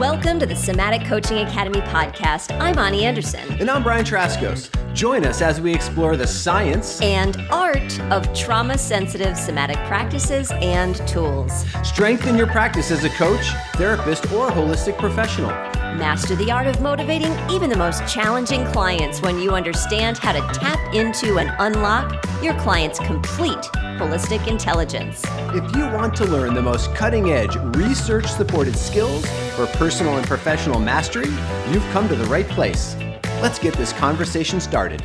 Welcome to the Somatic Coaching Academy podcast. I'm Ani Anderson. And I'm Brian Trzaskos. Join us as we explore the science and art of trauma-sensitive somatic practices and tools. Strengthen your practice as a coach, therapist, or holistic professional. Master the art of motivating even the most challenging clients when you understand how to tap into and unlock your client's complete holistic intelligence. If you want to learn the most cutting-edge, research-supported skills for personal and professional mastery, you've come to the right place. Let's get this conversation started.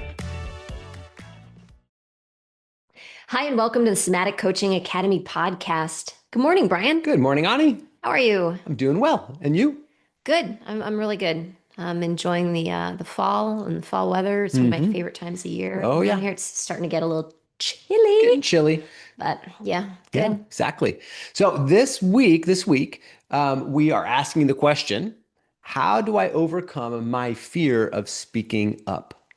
Hi, and welcome to the Somatic Coaching Academy podcast. Good morning, Brian. Good morning, Ani. How are you? I'm doing well. And you? Good. I'm really good. I'm enjoying the fall and the fall weather. It's one of my favorite times of year. Oh, yeah. Down here, it's starting to get a little chilly. Getting chilly. But yeah, good. Yeah, exactly. So this week, we are asking the question, how do I overcome my fear of speaking up?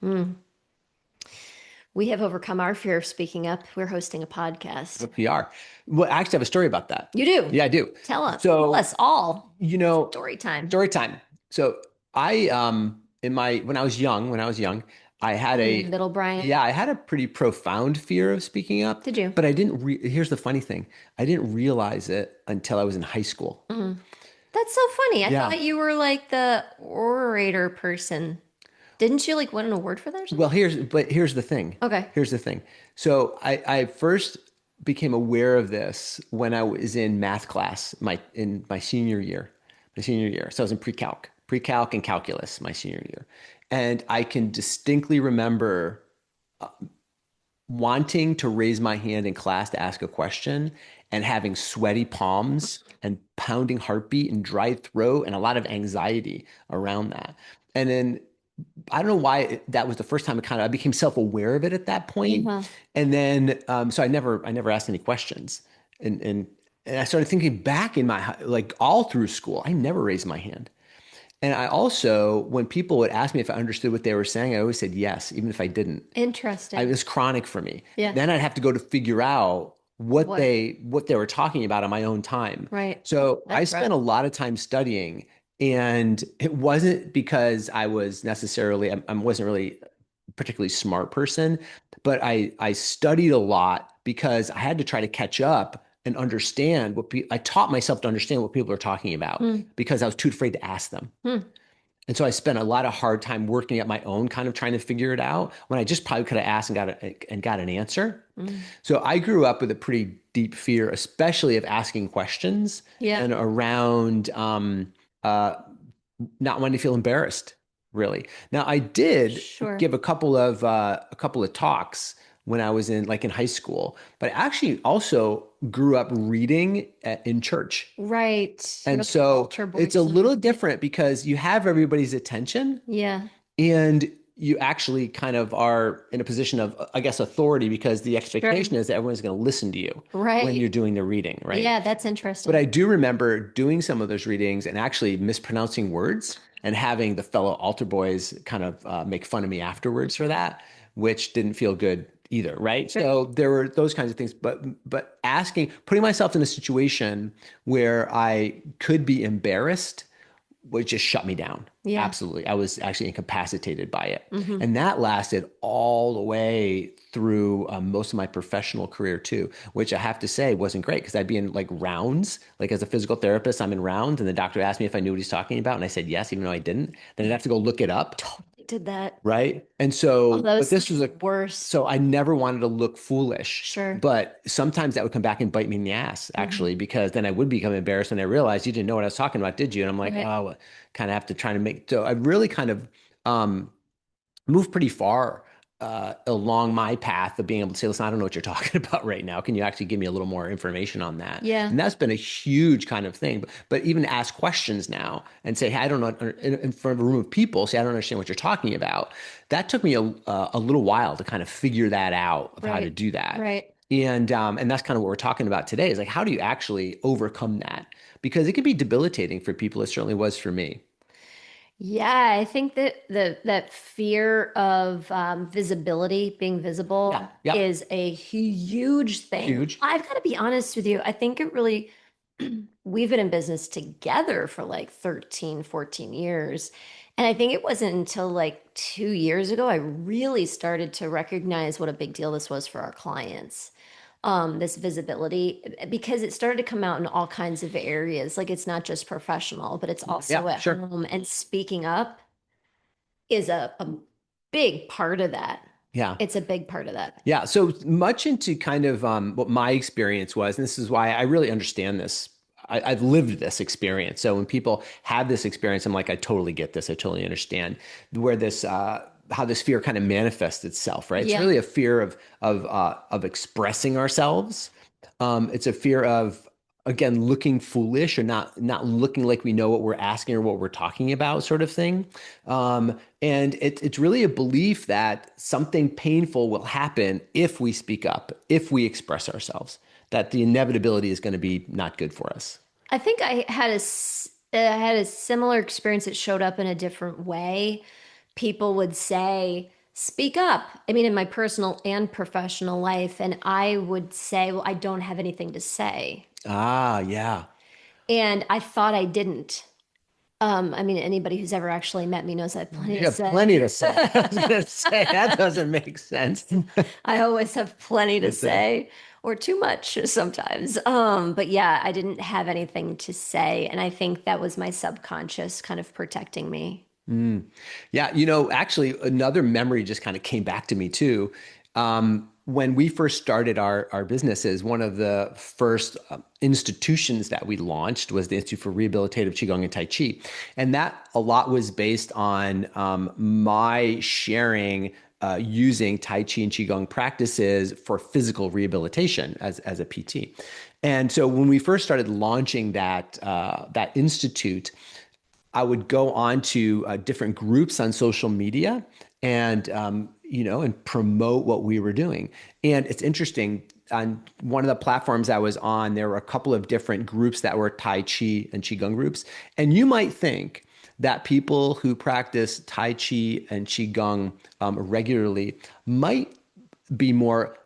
We have overcome our fear of speaking up. We're hosting a podcast. We are. Well, I actually have a story about that. You do? Yeah, I do. Tell us all. Story time. Story time. So I, when I was young, I had Little Brian. Yeah, I had a pretty profound fear of speaking up. Did you? But I didn't, here's the funny thing. I didn't realize it until I was in high school. That's so funny. I thought you were like the orator person. Didn't you like win an award for that or something? Well, here's the thing. Okay. Here's the thing. So I first became aware of this when I was in math class, in my senior year. So I was in pre-calc and calculus my senior year. And I can distinctly remember wanting to raise my hand in class to ask a question and having sweaty palms and pounding heartbeat and dry throat and a lot of anxiety around that. And then I don't know why that was the first time I became self-aware of it at that point. And then, so I never asked any questions. And I started thinking back in all through school, I never raised my hand. And I also, when people would ask me if I understood what they were saying, I always said yes, even if I didn't. Interesting. It was chronic for me. Yeah. Then I'd have to go to figure out what they were talking about on my own time. Right. So I spent a lot of time studying, and it wasn't because I was necessarily, I wasn't really a particularly smart person, but I studied a lot because I had to try to catch up and understand I taught myself to understand what people are talking about because I was too afraid to ask them. And so I spent a lot of hard time working at my own, kind of trying to figure it out when I just probably could have asked and got an answer. So I grew up with a pretty deep fear, especially of asking questions and around not wanting to feel embarrassed, really. Now I did give a couple of talks when I was in high school, but I actually also grew up reading in church. Right. And so it's a little different because you have everybody's attention. Yeah. And you actually kind of are in a position of, I guess, authority because the expectation is that everyone's going to listen to you when you're doing the reading, right? Yeah, that's interesting. But I do remember doing some of those readings and actually mispronouncing words and having the fellow altar boys kind of make fun of me afterwards for that, which didn't feel good either, right? So there were those kinds of things, but putting myself in a situation where I could be embarrassed would just shut me down. Yeah. Absolutely. I was actually incapacitated by it. And that lasted all the way through most of my professional career too, which I have to say wasn't great because I'd be in rounds, as a physical therapist, I'm in rounds and the doctor asked me if I knew what he's talking about. And I said, yes, even though I didn't. Then I'd have to go look it up. Did that. Right. And so, but this was worst. So I never wanted to look foolish. Sure. But sometimes that would come back and bite me in the ass, actually, because then I would become embarrassed when I realized you didn't know what I was talking about, did you? And I'm like, oh, kind of have to try to make. So I really kind of moved pretty far along my path of being able to say, listen, I don't know what you're talking about right now. Can you actually give me a little more information on that? Yeah. And that's been a huge kind of thing. But even ask questions now and say, hey, I don't know, in front of a room of people, say, I don't understand what you're talking about. That took me a little while to kind of figure that out of how to do that. Right. And that's kind of what we're talking about today is how do you actually overcome that? Because it can be debilitating for people. It certainly was for me. Yeah, I think that that fear of visibility, being visible, is a huge thing. Huge. I've got to be honest with you. I think it really we've been in business together for like 13, 14 years. And I think it wasn't until like 2 years ago I really started to recognize what a big deal this was for our clients. This visibility, because it started to come out in all kinds of areas. Like it's not just professional, but it's Yeah, also at sure. home. And speaking up is a big part of that. Yeah. It's a big part of that. Yeah, so much into kind of what my experience was, and this is why I really understand this. I've lived this experience. So when people have this experience, I'm like, I totally get this. I totally understand where this, how this fear kind of manifests itself, right? It's Yeah. really a fear of expressing ourselves. It's a fear of again looking foolish or not looking like we know what we're asking or what we're talking about, sort of thing. And it's really a belief that something painful will happen if we speak up, if we express ourselves, that the inevitability is going to be not good for us. I think I had a similar experience that showed up in a different way. People would say, speak up. I mean, in my personal and professional life. And I would say, well, I don't have anything to say. Ah, yeah. And I thought I didn't. I mean, anybody who's ever actually met me knows I have plenty You to have plenty say. to say. I was going to say that doesn't make sense. I always have plenty to It's a, say, or too much sometimes. But yeah, I didn't have anything to say. And I think that was my subconscious kind of protecting me. yeah, actually, another memory just kind of came back to me too. When we first started our businesses, one of the first institutions that we launched was the Institute for Rehabilitative Qigong and Tai Chi. And that a lot was based on my sharing using Tai Chi and Qigong practices for physical rehabilitation as a PT. And so when we first started launching that institute, I would go on to different groups on social media and and promote what we were doing. And it's interesting. On one of the platforms I was on, there were a couple of different groups that were Tai Chi and Qigong groups. And you might think that people who practice Tai Chi and Qigong regularly might be more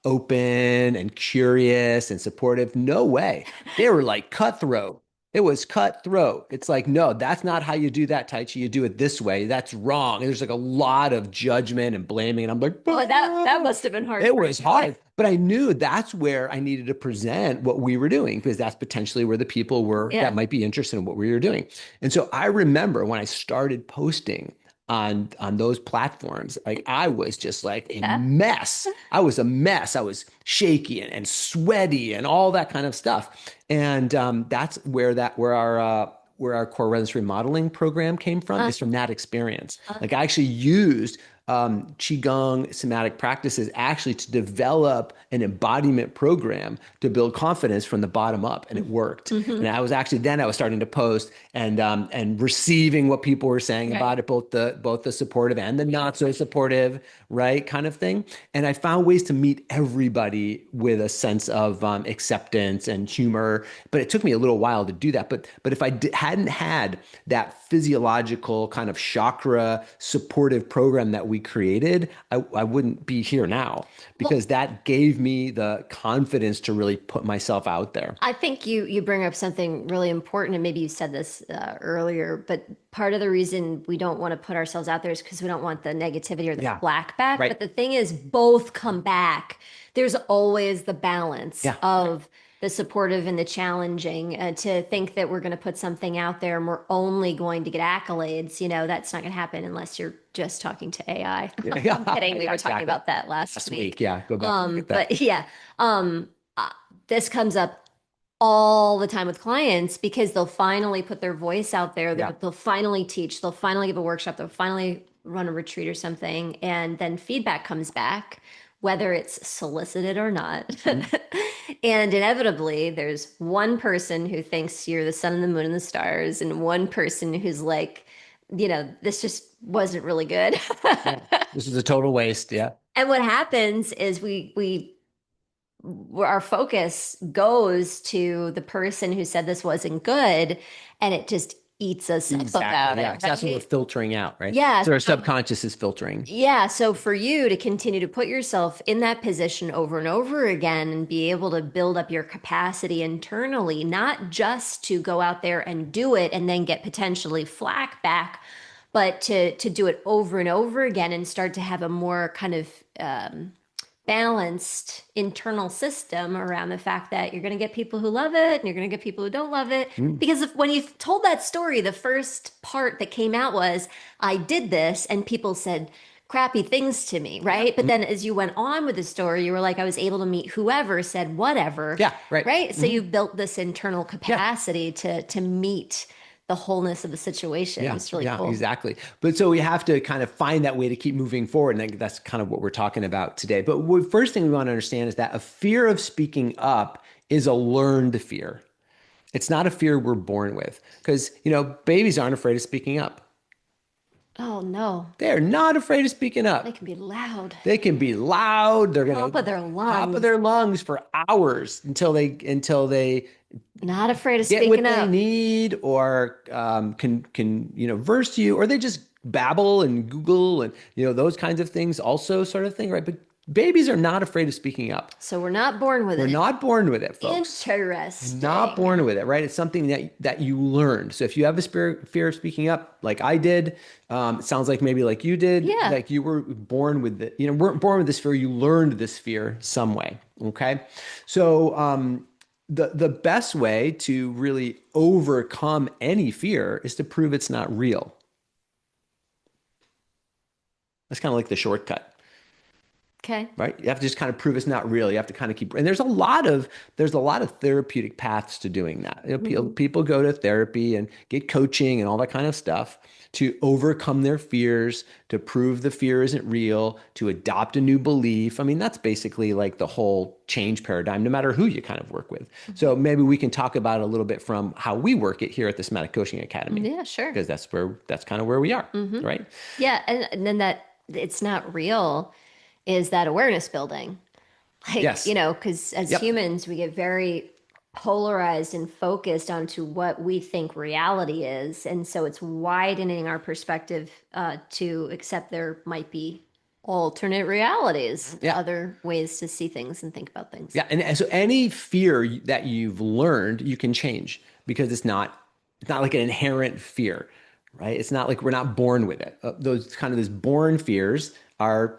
open and curious and supportive. No way. They were like cutthroat. It was cutthroat. It's like, no, that's not how you do that, Tai Chi. You do it this way. That's wrong. And there's like a lot of judgment and blaming. And I'm like, Oh, that "Ah." must have been hard It for was you. hard. But I knew that's where I needed to present what we were doing because that's potentially where the people were that Yeah. might be interested in what we were doing. And so I remember when I started posting on those platforms, like I was just like a Yeah. mess. I was a mess. I was shaky and sweaty and all that kind of stuff. And that's where our core resonance remodeling program came from, Uh, is from that experience. uh, Like I actually used Qigong somatic practices actually to develop an embodiment program to build confidence from the bottom up, and it worked. And mhm. I was starting to post and receiving what people were saying Right. about it, both the supportive and the not so supportive, right, kind of thing. And I found ways to meet everybody with a sense of acceptance and humor. But it took me a little while to do that. But if hadn't had that physiological kind of chakra supportive program that we created, I wouldn't be here now Well, because that gave me the confidence to really put myself out there. I think you bring up something really important, and maybe you said this earlier, but part of the reason we don't want to put ourselves out there is because we don't want the negativity or the Yeah. flack back. Right. But the thing is, both come back. There's always the balance Yeah. of the supportive and the challenging. To think that we're going to put something out there and we're only going to get accolades, that's not going to happen unless you're just talking to AI. I'm Yeah. kidding. We were talking Exactly. about that last Last week. week. Yeah. Go back and look at that. But yeah, uh, this comes up all the time with clients because they'll finally put their voice out there. Yeah. They'll finally teach, they'll finally give a workshop, they'll finally run a retreat or something. And then feedback comes back, whether it's solicited or not. Mhm. And inevitably, there's one person who thinks you're the sun and the moon and the stars, and one person who's like, this just wasn't really good. Yeah. This is a total waste. Yeah. And what happens is we where our focus goes to the person who said this wasn't good, and it just eats us up Exactly. about Yeah. it, 'Cause that's what we're right? filtering out, right? Yeah. So our So subconscious is filtering. yeah, so for you to continue to put yourself in that position over and over again and be able to build up your capacity internally, not just to go out there and do it and then get potentially flack back, but to do it over and over again and start to have a more kind of balanced internal system around the fact that you're going to get people who love it and you're going to get people who don't love it. Mm. Because if, when you told that story, the first part that came out was, I did this, and people said crappy things to me, Yeah. right? But Mm. then as you went on with the story, you were like, I was able to meet whoever said whatever, Yeah. Right. right? So Hmm. you built this internal Yeah. capacity to meet the wholeness of the situation. Yeah, It's really yeah, cool. exactly. But so we have to kind of find that way to keep moving forward. And I think that's kind of what we're talking about today. But first thing we want to understand is that a fear of speaking up is a learned fear. It's not a fear we're born with because, babies aren't afraid of speaking up. Oh no, They're not afraid of speaking they up. can be loud. They can be loud. They're going Top to of their top of lungs. their lungs for hours until they Not afraid of get speaking what they up. need or can verse you, or they just babble and Google and those kinds of things also sort of thing, right? But babies are not afraid of speaking up. So we're not born with We're it. not born with it, folks. We're not Interesting. born with it, right? It's something that you learned. So if you have a fear of speaking up, like I did, it sounds like maybe like you did, Yeah. like you were born with it. Weren't born with this fear. You learned this fear some way. Okay, so the best way to really overcome any fear is to prove it's not real. That's kind of like the shortcut. Okay. Right? You have to just kind of prove it's not real. You have to kind of keep, and there's a lot of therapeutic paths to doing that. Hmm. People go to therapy and get coaching and all that kind of stuff to overcome their fears, to prove the fear isn't real, to adopt a new belief. I mean, that's basically like the whole change paradigm, no matter who you kind of work with. So maybe we can talk about it a little bit from how we work it here at the Somatic Coaching Academy, Yeah, sure. because that's kind of where we are, Hmm. right? Yeah, and then that it's not real is that awareness building. Like, Yes. because as Yep. humans, we get very polarized and focused onto what we think reality is. And so it's widening our perspective to accept there might be alternate realities, Yeah. other ways to see things and think about things. Yeah, and so any fear that you've learned, you can change because it's not like an inherent fear, right? It's not like we're not born with it. Those born fears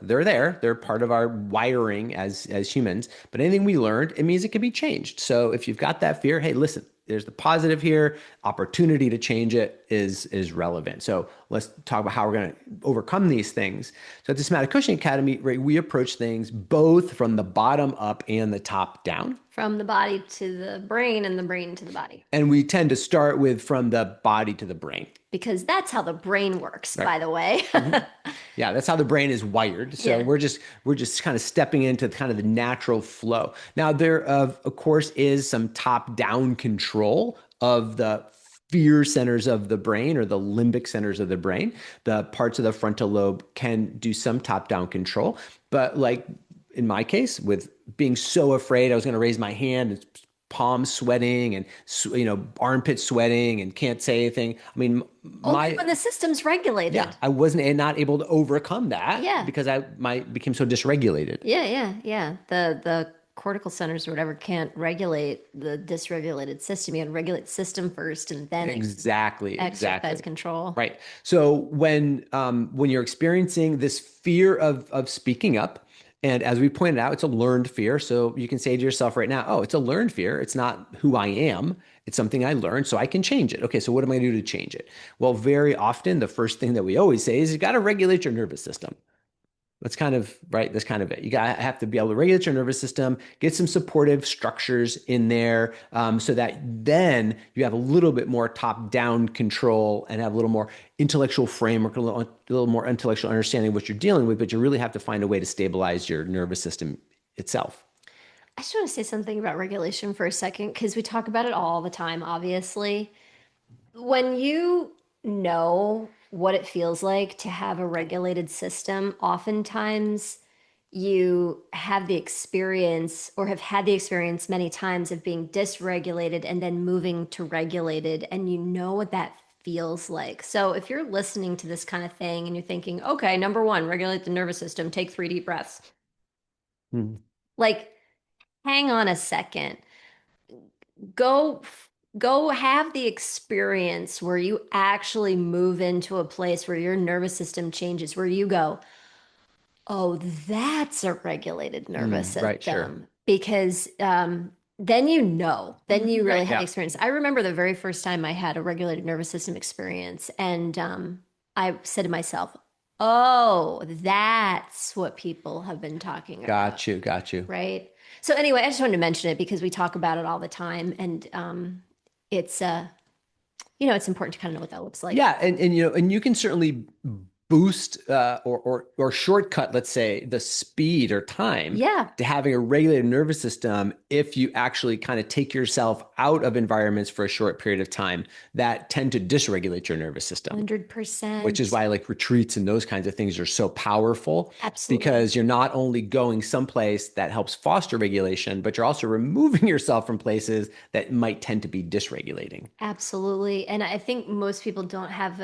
they're there. They're part of our wiring as humans. But anything we learned, it means it can be changed. So if you've got that fear, hey, listen, there's the positive here. Opportunity to change it is relevant. So let's talk about how we're going to overcome these things. So at the Somatic Coaching Academy, right, we approach things both from the bottom up and the top down. From the body to the brain and the brain to the body. And we tend to start with from the body to the brain, Because that's how the brain works, right? by the way. Mhm. Yeah, that's how the brain is wired. So Yeah. we're just kind of stepping into kind of the natural flow. Now there of course is some top-down control of the fear centers of the brain or the limbic centers of the brain. The parts of the frontal lobe can do some top-down control, but like in my case with being so afraid I was going to raise my hand and palms sweating and armpit sweating and can't say anything. I mean, Only my when the system's yeah, regulated. I wasn't not able to overcome that Yeah. because I became so dysregulated. Yeah. The cortical centers or whatever can't regulate the dysregulated system. You got to regulate the system first and then Exactly, exercise exactly. control. Right. So when you're experiencing this fear of speaking up, and as we pointed out, it's a learned fear. So you can say to yourself right now, oh, it's a learned fear. It's not who I am. It's something I learned, so I can change it. Okay, so what am I going to do to change it? Well, very often the first thing that we always say is you got to regulate your nervous system. That's kind of right. That's kind of it. You got have to be able to regulate your nervous system, get some supportive structures in there, so that then you have a little bit more top-down control and have a little more intellectual framework, a little more intellectual understanding of what you're dealing with. But you really have to find a way to stabilize your nervous system itself. I just want to say something about regulation for a second because we talk about it all the time, obviously. When you know what it feels like to have a regulated system, oftentimes you have the experience or have had the experience many times of being dysregulated and then moving to regulated, and you know what that feels like. So if you're listening to this kind of thing and you're thinking, okay, number one, regulate the nervous system, take 3 deep breaths. Mhm. Like, hang on a second. Go go have the experience where you actually move into a place where your nervous system changes, where you go, oh, that's a regulated nervous Right, sure. system. Because then then you really Right, have the yeah. experience. I remember the very first time I had a regulated nervous system experience, and I said to myself, oh, that's what people have been talking about, Got you, got you. right? So anyway, I just wanted to mention it because we talk about it all the time, and it's it's important to kind of know what that looks like. Yeah, and and you can certainly boost or shortcut, let's say, the speed or time Yeah, to having a regulated nervous system if you actually kind of take yourself out of environments for a short period of time that tend to dysregulate your nervous system, which is 100%. why like retreats and those kinds of things are so powerful Absolutely. because you're not only going someplace that helps foster regulation, but you're also removing yourself from places that might tend to be dysregulating. Absolutely. And I think most people don't have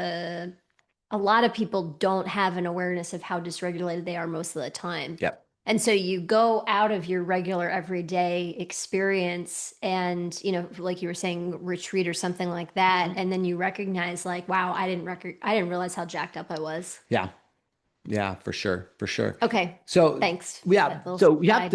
a lot of people don't have an awareness of how dysregulated they are most of the time. Yep. And so you go out of your regular everyday experience and, like you were saying, retreat or something like that. Mhm. And then you recognize like, wow, I didn't realize how jacked up I was. Yeah. Yeah, for sure, for sure. Okay. So Thanks for yeah, that little so side we have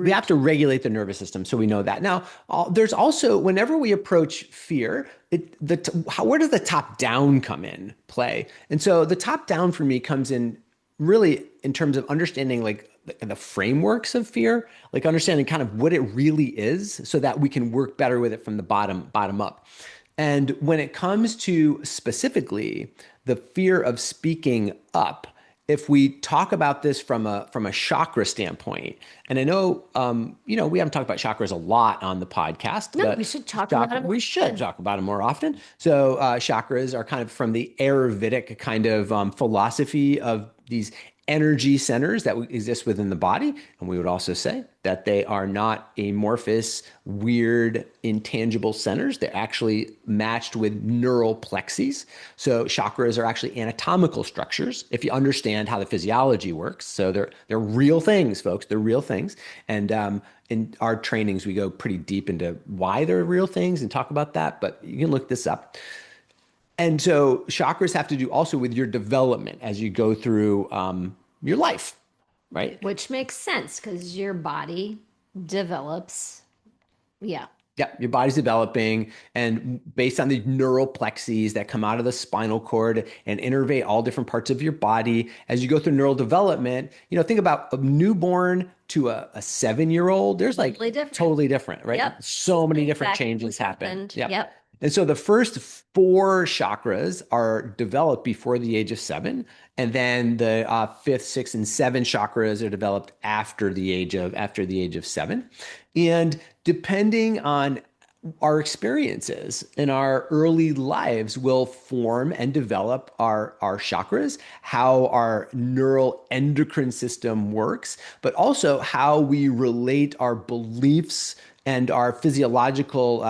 route. to regulate the nervous system, so we know that. Now, there's also whenever we approach fear, where does the top down come in play? And so the top down for me comes in really in terms of understanding like the frameworks of fear, like understanding kind of what it really is, so that we can work better with it from the bottom up. And when it comes to specifically the fear of speaking up, if we talk about this from a chakra standpoint, and I know we haven't talked about chakras a lot on the podcast, No, but we should talk about it more we should often. talk about them more often. So chakras are kind of from the Ayurvedic kind of philosophy of these energy centers that exist within the body. And we would also say that they are not amorphous, weird, intangible centers. They're actually matched with neural plexes. So chakras are actually anatomical structures if you understand how the physiology works. So they're real things, folks. They're real things. And in our trainings, we go pretty deep into why they're real things and talk about that. But you can look this up. And so chakras have to do also with your development as you go through your life, right? Which makes sense because your body develops. Yeah. Yeah, your body's developing, and based on the neural plexes that come out of the spinal cord and innervate all different parts of your body, as you go through neural development, think about a newborn to a 7-year old. There's like Totally different. totally different, right? Yep. So many different Exactly changes what happen. happened. Yep. Yep. And so the first 4 chakras are developed before the age of 7, and then the fifth, sixth, and seventh chakras are developed after the age of 7. And depending on our experiences in our early lives will form and develop our chakras, how our neural endocrine system works, but also how we relate our beliefs and our physiological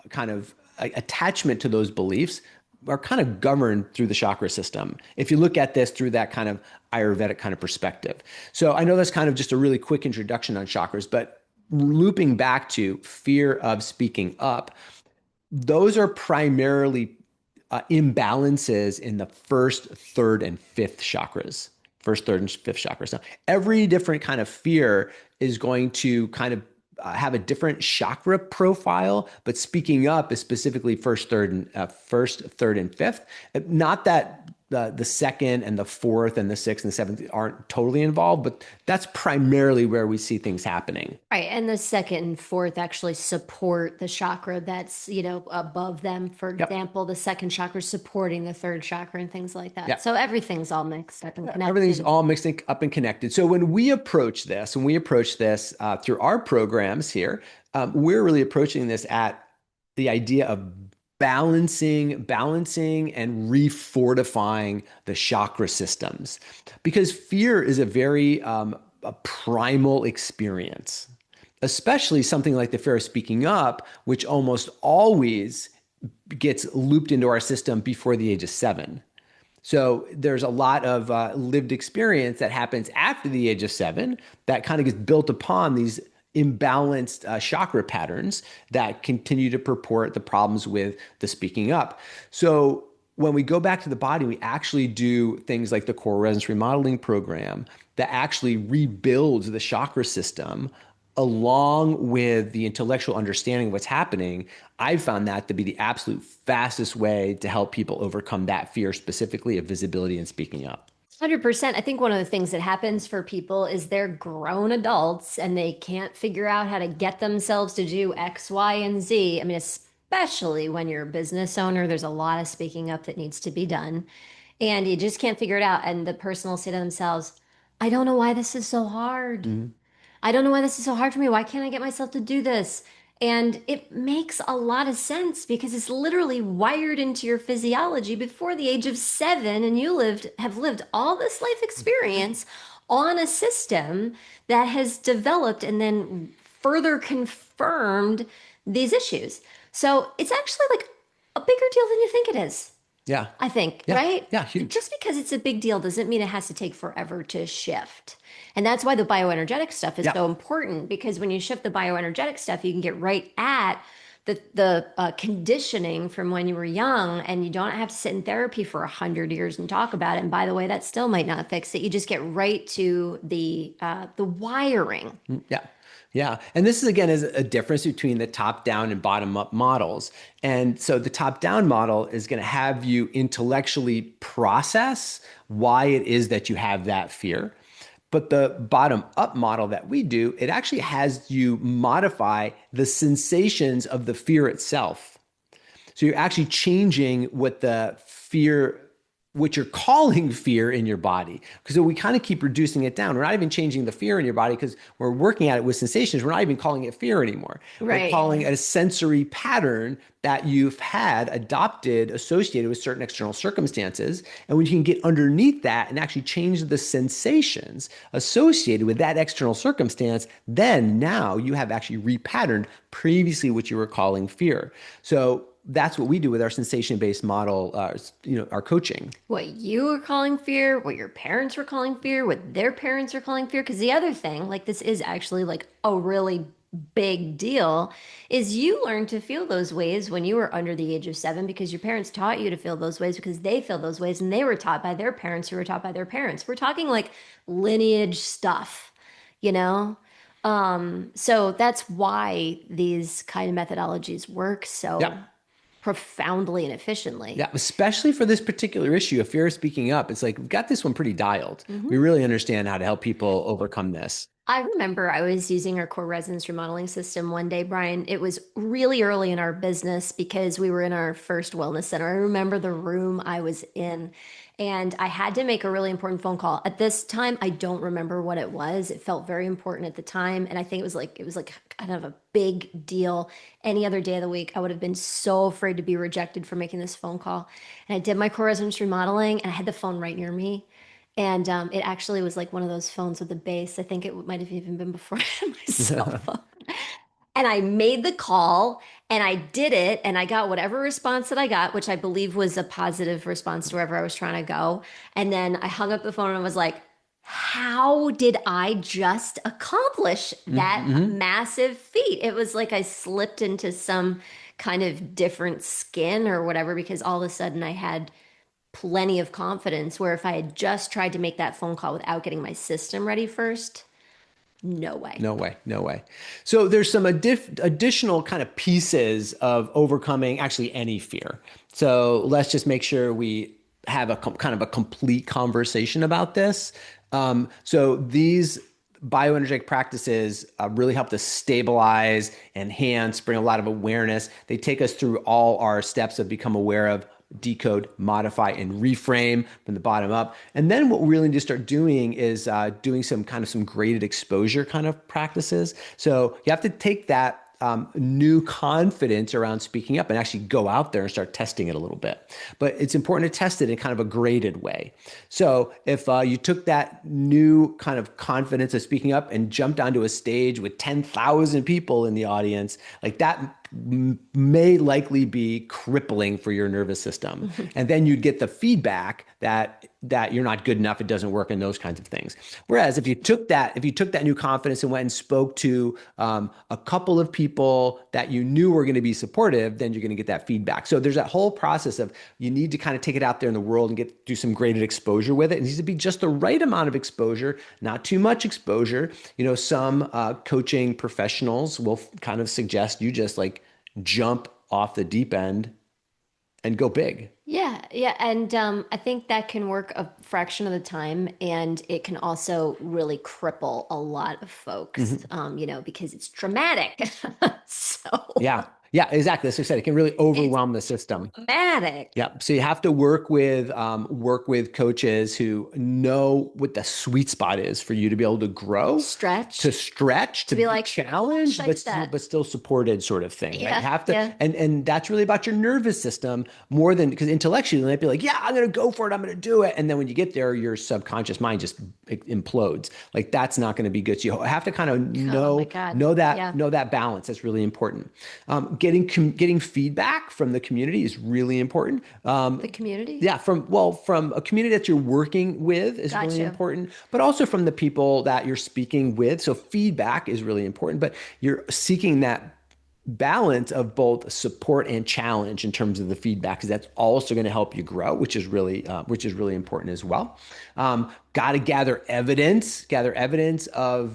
kind of attachment to those beliefs are kind of governed through the chakra system. If you look at this through that kind of Ayurvedic kind of perspective. So I know that's kind of just a really quick introduction on chakras, but looping back to fear of speaking up, those are primarily imbalances in the first, third, and fifth chakras. First, third, and fifth chakras. Now, every different kind of fear is going to kind of have a different chakra profile, but speaking up is specifically first, third, and fifth. Not that the second and the fourth and the sixth and the seventh aren't totally involved, but that's primarily where we see things happening. Right. And the second and fourth actually support the chakra that's, above them. For Yep. example, the second chakra supporting the third chakra and things like that. Yep. So everything's all mixed up and Everything's connected. all mixed up and connected. So when we approach this through our programs here, we're really approaching this at the idea of balancing, and refortifying the chakra systems, because fear is a very a primal experience, especially something like the fear of speaking up, which almost always gets looped into our system before the age of 7. So there's a lot of lived experience that happens after the age of 7 that kind of gets built upon these imbalanced chakra patterns that continue to purport the problems with the speaking up. So when we go back to the body, we actually do things like the core resonance remodeling program that actually rebuilds the chakra system along with the intellectual understanding of what's happening. I've found that to be the absolute fastest way to help people overcome that fear, specifically of visibility and speaking up. 100%. I think one of the things that happens for people is they're grown adults and they can't figure out how to get themselves to do X, Y, and Z. I mean, especially when you're a business owner, there's a lot of speaking up that needs to be done. And you just can't figure it out. And the person will say to themselves, I don't know why this is so hard. Mhm. I don't know why this is so hard for me. Why can't I get myself to do this? And it makes a lot of sense because it's literally wired into your physiology before the age of 7, and have lived all this life experience on a system that has developed and then further confirmed these issues. So it's actually like a bigger deal than you think it is. Yeah. I think, Yeah. right? Yeah. Huge. Just because it's a big deal doesn't mean it has to take forever to shift. And that's why the bioenergetic stuff is Yeah. so important because when you shift the bioenergetic stuff, you can get right at the conditioning from when you were young, and you don't have to sit in therapy for 100 years and talk about it. And by the way, that still might not fix it. You just get right to the wiring. Yeah. Yeah. And this is again is a difference between the top down and bottom up models. And so the top down model is going to have you intellectually process why it is that you have that fear. But the bottom up model that we do, it actually has you modify the sensations of the fear itself. So you're actually changing what the fear, what you're calling fear in your body. Because so we kind of keep reducing it down. We're not even changing the fear in your body because we're working at it with sensations. We're not even calling it fear anymore. We're Right. calling it a sensory pattern that you've had adopted associated with certain external circumstances. And when you can get underneath that and actually change the sensations associated with that external circumstance, then now you have actually repatterned previously what you were calling fear. So that's what we do with our sensation-based model, our coaching. What you were calling fear, what your parents were calling fear, what their parents were calling fear. Because the other thing, like this is actually like a really big deal, is you learned to feel those ways when you were under the age of 7 because your parents taught you to feel those ways because they feel those ways and they were taught by their parents who were taught by their parents. We're talking like lineage stuff, you know? So that's why these kind of methodologies work Yeah. so profoundly and efficiently. Yeah, especially for this particular issue of fear of speaking up. It's like we've got this one pretty dialed. We Mhm. really understand how to help people overcome this. I remember I was using our core resonance remodeling system one day, Brian. It was really early in our business because we were in our first wellness center. I remember the room I was in, and I had to make a really important phone call. At this time, I don't remember what it was. It felt very important at the time, and I think it was like kind of a big deal. Any other day of the week, I would have been so afraid to be rejected for making this phone call. And I did my core resonance remodeling, and I had the phone right near me. And it actually was like one of those phones with a base. I think it might have even been before I had my cell phone. And I made the call and I did it and I got whatever response that I got, which I believe was a positive response to wherever I was trying to go. And then I hung up the phone and was like, how did I just accomplish that Hmm. massive feat? It was like I slipped into some kind of different skin or whatever because all of a sudden I had plenty of confidence where if I had just tried to make that phone call without getting my system ready first, no way. No way, no way. So there's some additional kind of pieces of overcoming actually any fear. So let's just make sure we have a kind of a complete conversation about this. So these bioenergetic practices really help to stabilize, enhance, bring a lot of awareness. They take us through all our steps of become aware of, decode, modify, and reframe from the bottom up. And then what we really need to start doing is doing some graded exposure kind of practices. So you have to take that new confidence around speaking up and actually go out there and start testing it a little bit. But it's important to test it in kind of a graded way. So if you took that new kind of confidence of speaking up and jumped onto a stage with 10,000 people in the audience, like that may likely be crippling for your nervous system. And then you'd get the feedback that you're not good enough, it doesn't work, and those kinds of things. Whereas if you took that new confidence and went and spoke to a couple of people that you knew were going to be supportive, then you're going to get that feedback. So there's that whole process of you need to kind of take it out there in the world and do some graded exposure with it. It needs to be just the right amount of exposure, not too much exposure. Some coaching professionals will kind of suggest you just like jump off the deep end and go big. Yeah, yeah, and I think that can work a fraction of the time, and it can also really cripple a lot of folks, Mhm. because it's dramatic. So Yeah. Yeah, exactly. As I said, it can really it's overwhelm the system. dramatic. Yeah. So you have to work with coaches who know what the sweet spot is for you to be able to grow, to Stretch, stretch, to to be be like, oh, should challenged, I do that? but still supported sort of thing, right? You Yeah, have to, yeah. and that's really about your nervous system more than because intellectually you might be like, yeah, I'm gonna go for it, I'm gonna do it. And then when you get there, your subconscious mind just implodes. Like that's not gonna be good. So you have to kind of Oh my God. Yeah. know that balance. That's really important. Getting feedback from the community is really important. The community? Yeah, from a community that you're working with is really Gotcha. important, but also from the people that you're speaking with. So feedback is really important, but you're seeking that balance of both support and challenge in terms of the feedback, because that's also going to help you grow, which is really important as well. Got to gather evidence of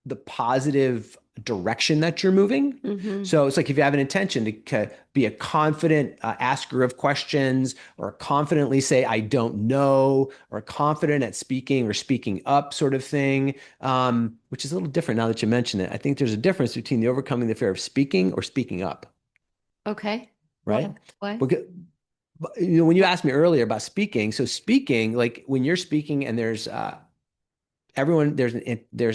the positive direction that you're moving. Mm-hmm. So it's like if you have an intention to be a confident asker of questions, or confidently say, I don't know, or confident at speaking or speaking up sort of thing, which is a little different now that you mention it. I think there's a difference between the overcoming the fear of speaking or speaking up, Okay. right? Why? Why? Because, when you asked me earlier about speaking, so speaking, like when you're speaking and there's an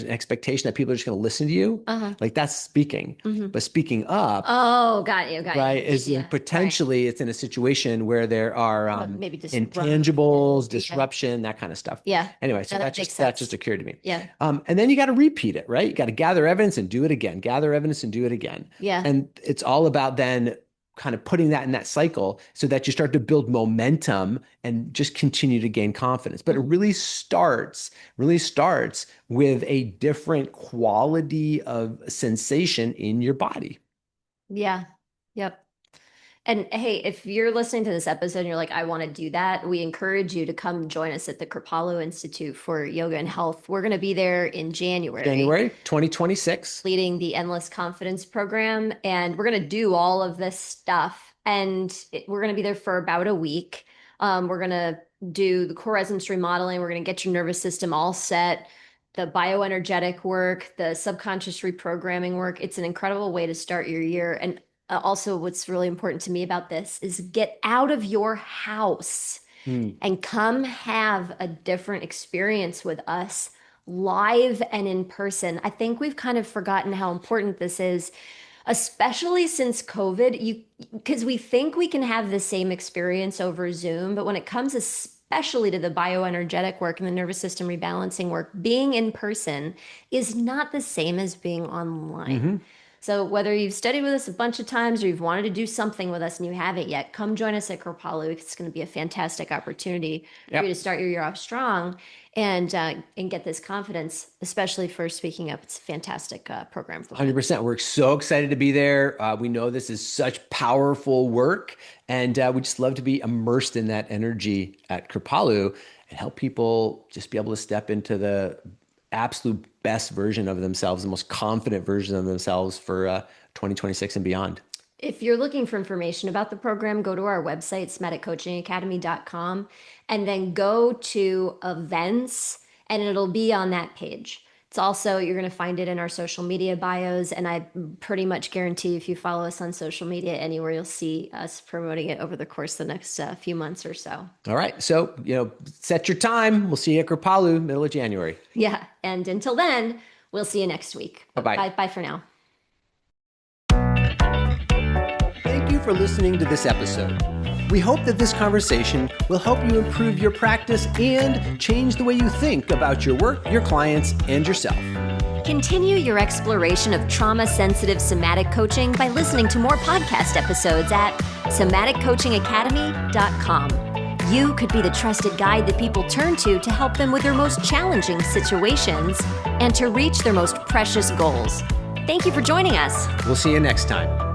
expectation that people are just going to listen to you, Uh-huh. like that's speaking. Mm-hmm. But speaking up, Oh, got you, got right, you. is Yeah, right. potentially it's in a situation where there are Maybe disruption. intangibles, Yeah. disruption, that kind of stuff. Yeah. Anyway, so No, that makes that just sense. occurred to me. Yeah. And then you got to repeat it, right? You got to gather evidence and do it again, gather evidence and do it again. Yeah. And it's all about then kind of putting that in that cycle so that you start to build momentum and just continue to gain confidence. But it Mhm. really starts with a different quality of sensation in your body. Yeah. Yep. And hey, if you're listening to this episode and you're like, I want to do that, we encourage you to come join us at the Kripalu Institute for Yoga and Health. We're going to be there in January, January 2026. leading the Endless Confidence program. And we're going to do all of this stuff. And we're going to be there for about a week. We're going to do the core resonance remodeling. We're going to get your nervous system all set, the bioenergetic work, the subconscious reprogramming work. It's an incredible way to start your year. And also, what's really important to me about this is get out of your house Hmm. and come have a different experience with us live and in person. I think we've kind of forgotten how important this is, especially since COVID. Because we think we can have the same experience over Zoom, but when it comes especially to the bioenergetic work and the nervous system rebalancing work, being in person is not the same as being online. Hmm. So whether you've studied with us a bunch of times or you've wanted to do something with us and you haven't yet, come join us at Kripalu. It's going to be a fantastic opportunity for you to Yep. start your year off strong and get this confidence, especially for speaking up. It's a fantastic program for that. 100%. We're so excited to be there. We know this is such powerful work, and we just love to be immersed in that energy at Kripalu and help people just be able to step into the absolute best version of themselves, the most confident version of themselves for 2026 and beyond. If you're looking for information about the program, go to our website, somaticcoachingacademy.com, and then go to events, and it'll be on that page. It's also, you're going to find it in our social media bios, and I pretty much guarantee if you follow us on social media anywhere, you'll see us promoting it over the course of the next few months or so. All right. So, set your time. We'll see you at Kripalu, middle of January. Yeah, and until then, we'll see you next week. Bye-bye. Bye for now. Thank you for listening to this episode. We hope that this conversation will help you improve your practice and change the way you think about your work, your clients, and yourself. Continue your exploration of trauma-sensitive somatic coaching by listening to more podcast episodes at somaticcoachingacademy.com. You could be the trusted guide that people turn to help them with their most challenging situations and to reach their most precious goals. Thank you for joining us. We'll see you next time.